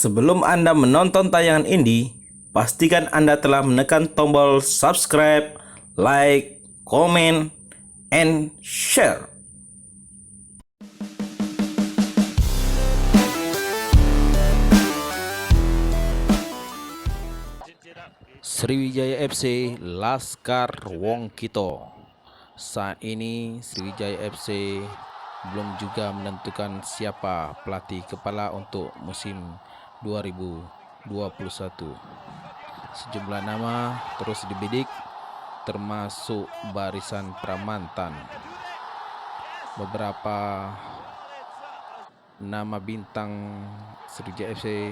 Sebelum Anda menonton tayangan ini, pastikan Anda telah menekan tombol subscribe, like, comment, and share. Sriwijaya FC Laskar Wong Kito. Saat ini Sriwijaya FC belum juga menentukan siapa pelatih kepala untuk musim 2021. Sejumlah nama terus dibidik, termasuk barisan pramantan. Beberapa nama bintang Sriwijaya FC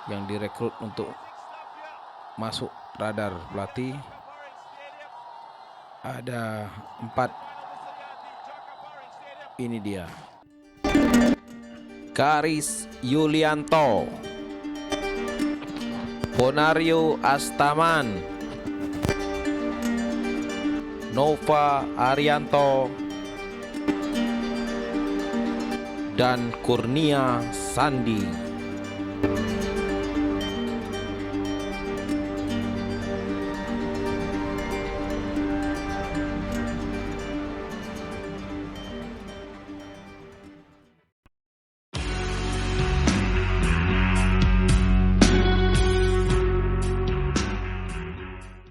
yang direkrut untuk masuk radar pelatih ada 4. Ini dia: Karis Yulianto, Bonario Astaman, Nova Arianto, dan Kurnia Sandi.